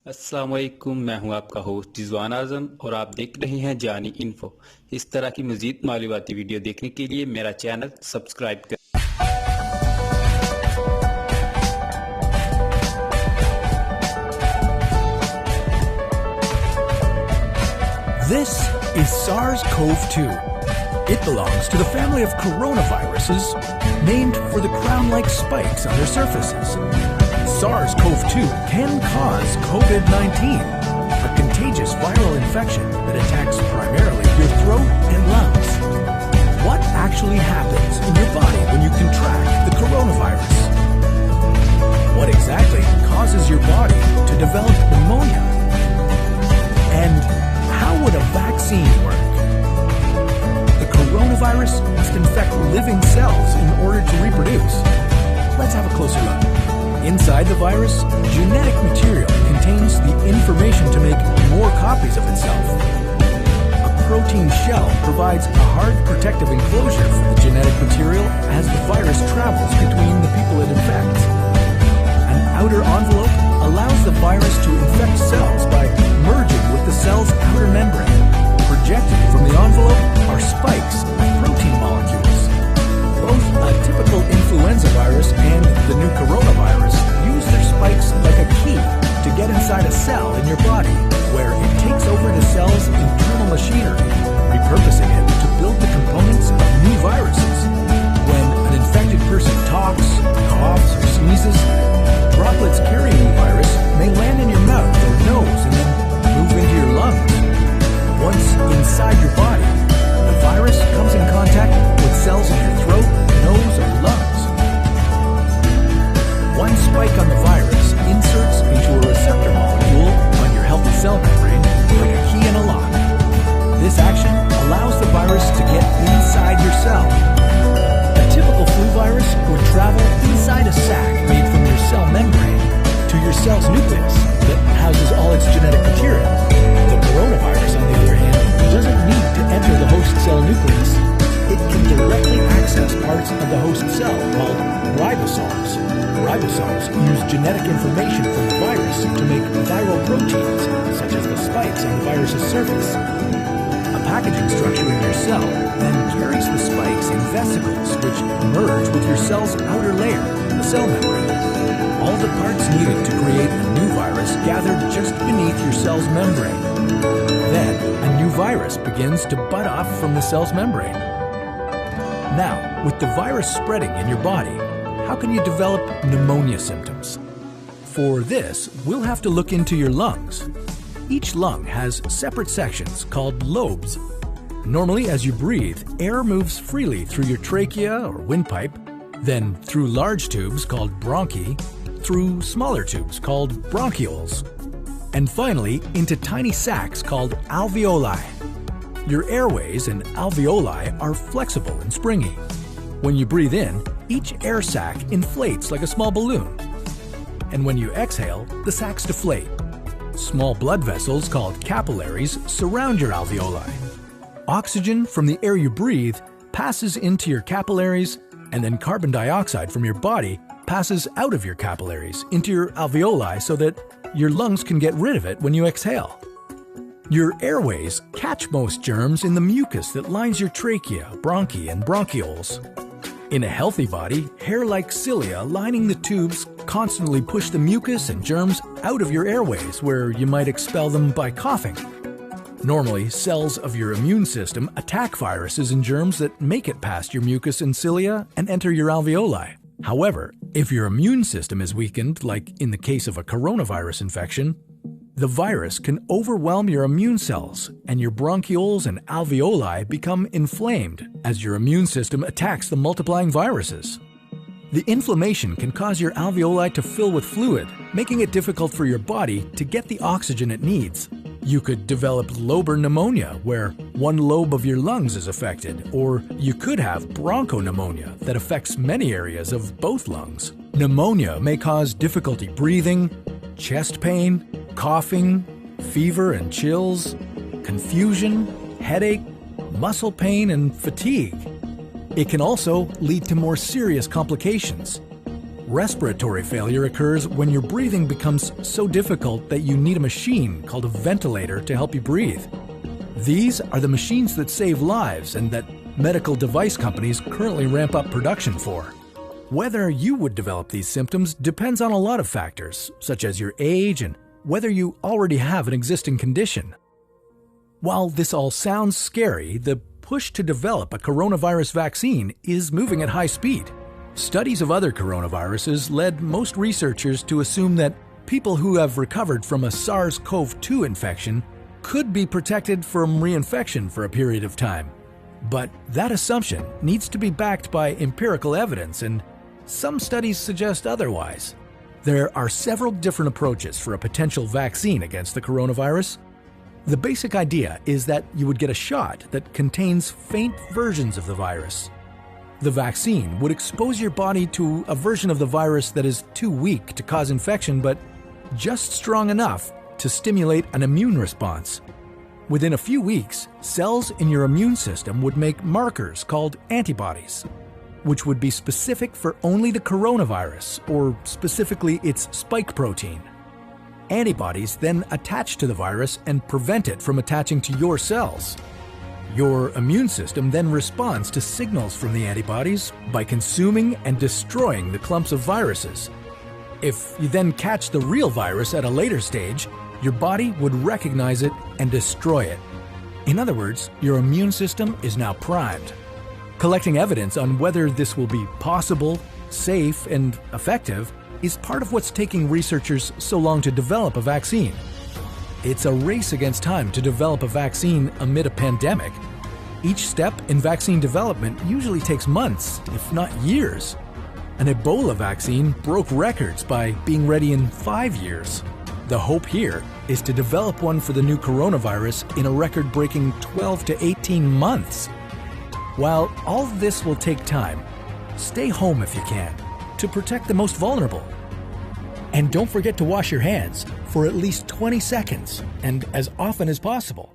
अस्सलाम वालेकुम, मैं हूं आपका होस्ट रिजवान आजम और आप देख रहे हैं जानी इन्फो। इस तरह की मजीद मालूमाती वीडियो देखने के लिए मेरा चैनल सब्सक्राइब करें। This is SARS-CoV-2. It belongs to the family of coronaviruses named for the crown-like spikes on their surfaces. SARS-CoV-2 can cause COVID-19, a contagious viral infection that attacks primarily your throat and lungs. What actually happens in your body when you contract the coronavirus? What exactly causes your body to develop pneumonia? And how would a vaccine work? The coronavirus must infect living cells in order to reproduce. Let's have a closer look. Inside the virus, genetic material contains the information to make more copies of itself. A protein shell provides a hard protective enclosure for the genetic material as the virus travels between the people it infects. An outer envelope allows the virus to infect cells by merging with the cell's outer membrane. Projected from the envelope are spikes of protein molecules. Both a typical influenza virus and the new coronavirus use their spikes like a key to get inside a cell in your body, where it takes over the cell's internal machinery, repurposing it to build the components of new viruses. When an infected person talks, coughs, or sneezes, droplets carrying the virus may land in your mouth or nose and then move into your lungs. Once inside your body, the virus comes in contact with cells in your throat, nose, or lungs. One spike on the virus inserts into a receptor molecule on your healthy cell membrane like a key in a lock. This action allows the virus to get inside your cell. A typical flu virus would travel inside a sac made from your cell membrane to your cell's nucleus that houses all its genetic material. The coronavirus, on the other hand, doesn't need to enter the host cell nucleus. It can directly access parts of the host cell called ribosomes. Ribosomes use genetic information from the virus to make viral proteins, such as the spikes on the virus's surface. A packaging structure in your cell then carries the spikes in vesicles, which merge with your cell's outer layer, the cell membrane. All the parts needed to create a new virus gathered just beneath your cell's membrane. Then, a new virus begins to bud off from the cell's membrane. Now, with the virus spreading in your body, how can you develop pneumonia symptoms? For this, we'll have to look into your lungs. Each lung has separate sections called lobes. Normally, as you breathe, air moves freely through your trachea or windpipe, then through large tubes called bronchi, through smaller tubes called bronchioles, and finally into tiny sacs called alveoli. Your airways and alveoli are flexible and springy. When you breathe in, each air sac inflates like a small balloon. And when you exhale, the sacs deflate. Small blood vessels called capillaries surround your alveoli. Oxygen from the air you breathe passes into your capillaries, and then carbon dioxide from your body passes out of your capillaries into your alveoli so that your lungs can get rid of it when you exhale. Your airways catch most germs in the mucus that lines your trachea, bronchi, and bronchioles. In a healthy body, hair-like cilia lining the tubes constantly push the mucus and germs out of your airways, where you might expel them by coughing. Normally, cells of your immune system attack viruses and germs that make it past your mucus and cilia and enter your alveoli. However, if your immune system is weakened, like in the case of a coronavirus infection, the virus can overwhelm your immune cells, and your bronchioles and alveoli become inflamed as your immune system attacks the multiplying viruses. The inflammation can cause your alveoli to fill with fluid, making it difficult for your body to get the oxygen it needs. You could develop lobar pneumonia, where one lobe of your lungs is affected, or you could have bronchopneumonia that affects many areas of both lungs. Pneumonia may cause difficulty breathing, chest pain, coughing, fever and chills, confusion, headache, muscle pain, and fatigue. It can also lead to more serious complications. Respiratory failure occurs when your breathing becomes so difficult that you need a machine called a ventilator to help you breathe. These are the machines that save lives and that medical device companies currently ramp up production for. Whether you would develop these symptoms depends on a lot of factors, such as your age and whether you already have an existing condition. While this all sounds scary, the push to develop a coronavirus vaccine is moving at high speed. Studies of other coronaviruses led most researchers to assume that people who have recovered from a SARS-CoV-2 infection could be protected from reinfection for a period of time. But that assumption needs to be backed by empirical evidence, and some studies suggest otherwise. There are several different approaches for a potential vaccine against the coronavirus. The basic idea is that you would get a shot that contains faint versions of the virus. The vaccine would expose your body to a version of the virus that is too weak to cause infection, but just strong enough to stimulate an immune response. Within a few weeks, cells in your immune system would make markers called antibodies, which would be specific for only the coronavirus, or specifically its spike protein. Antibodies then attach to the virus and prevent it from attaching to your cells. Your immune system then responds to signals from the antibodies by consuming and destroying the clumps of viruses. If you then catch the real virus at a later stage, your body would recognize it and destroy it. In other words, your immune system is now primed. Collecting evidence on whether this will be possible, safe, and effective is part of what's taking researchers so long to develop a vaccine. It's a race against time to develop a vaccine amid a pandemic. Each step in vaccine development usually takes months, if not years. An Ebola vaccine broke records by being ready in 5 years. The hope here is to develop one for the new coronavirus in a record-breaking 12 to 18 months. While all of this will take time, stay home if you can, to protect the most vulnerable. And don't forget to wash your hands for at least 20 seconds and as often as possible.